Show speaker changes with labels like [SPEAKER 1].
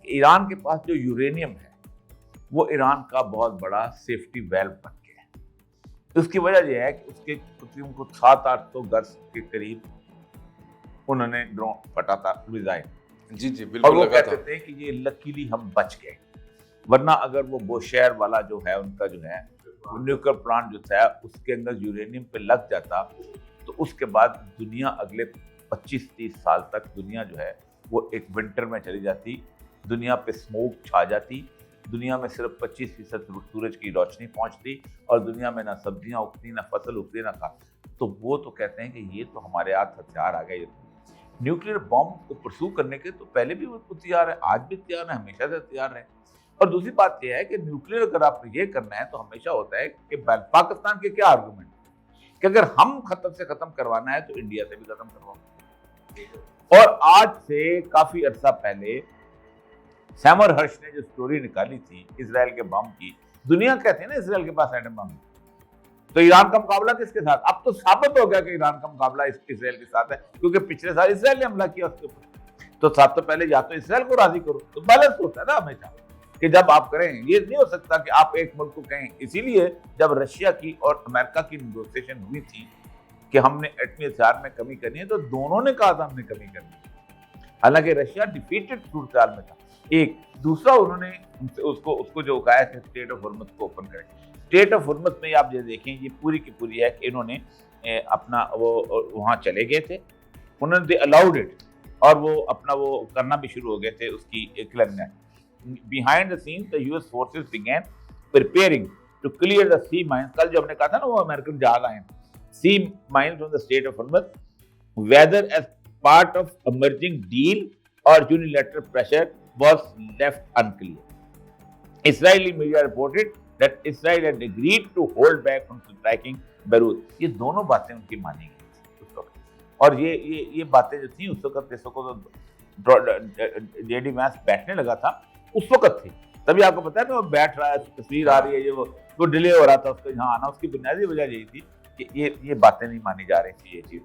[SPEAKER 1] Iran के पास जो uranium है वो ईरान का बहुत बड़ा सेफ्टी वेल्व बन गया है। उसकी वजह यह है कि उसके उनको 700-800 गज के करीब उन्होंने ड्रोन फटा था, मिसाइल।
[SPEAKER 2] जी जी
[SPEAKER 1] और
[SPEAKER 2] बिल्कुल
[SPEAKER 1] वो
[SPEAKER 2] लगा
[SPEAKER 1] कहते
[SPEAKER 2] था।
[SPEAKER 1] थे कि ये लकीली हम बच गए, वरना अगर वो बोशेयर वाला जो है उनका जो है न्यूक्लियर प्लांट जो था उसके अंदर यूरेनियम पे लग जाता तो उसके बाद दुनिया अगले 25-30 साल तक दुनिया जो है वो एक विंटर में चली जाती, दुनिया पे स्मोक छा जाती, दुनिया में सिर्फ 25% सूरज की रोशनी पहुंचती और दुनिया में ना सब्जियां उगती, ना फसल उगती, ना खा। तो वो तो कहते हैं कि ये तो हमारे हाथ हथियार आ गए। न्यूक्लियर बॉम्ब को परसू करने के तो पहले भी वो तैयार है, आज भी तैयार है, हमेशा से तैयार है। और दूसरी बात यह है कि न्यूक्लियर अगर आपको ये करना है तो हमेशा होता है कि पाकिस्तान के क्या आर्गुमेंट कि अगर हम खत्म से खत्म करवाना है तो इंडिया से भी खत्म करवाओ। और आज से काफी अरसा पहले सैमर हर्ष ने जो स्टोरी निकाली थी इजराइल के बम की, दुनिया कहती है ना इजराइल के पास एटम बम, तो ईरान का मुकाबला किसके साथ? अब तो साबित हो गया कि ईरान का मुकाबला इजराइल के साथ है, क्योंकि पिछले साल इजराइल ने हमला किया उसके ऊपर। तो सबसे पहले या तो इजराइल को राजी करो, तो बैलेंस होता है ना हमेशा कि जब आप करें, ये नहीं हो सकता कि आप एक मुल्क को कहें। इसीलिए जब रशिया की और अमेरिका की नेगोशिएशन हुई थी कि हमने एटमी हथियार में कमी करनी है, तो दोनों ने कहा था हमने कमी करनी है, हालांकि रशिया डिफीटेड सूरत में था। एक दूसरा उन्होंने उसको जो कहा है स्टेट ऑफ हुर्मुज़ को ओपन करें। स्टेट ऑफ हुर्मुज़ में आप ये देखें, ये पूरी की पूरी है कि इन्होंने अपना वो वहाँ चले गए थे, उन्होंने दे अलाउड इट, और वो अपना वो करना भी शुरू हो गए थे उसकी clearness. Behind the scene the US forces began preparing to clear the sea mines. कल जो हमने कहा था ना वो अमेरिकन जहाज आए sea mines from the state of Hormuz, whether as part of emerging deal और unilateral pressure was left unclear. Israeli media reported that Israel had agreed to hold back from striking Beirut. ये दोनों बातें उनकी मानी गई थी उस वक्त, और ये बातें जो थी उस वक्त इस वक्त जेडी वैंस बैठने लगा था उस वक्त थी, तभी आपको पता है ना वो बैठ रहा है, तस्वीर आ रही है, ये वो डिले हो रहा था उसका यहाँ आना। उसकी बुनियादी वजह यही थी कि ये बातें नहीं मानी जा रही थी ये चीज।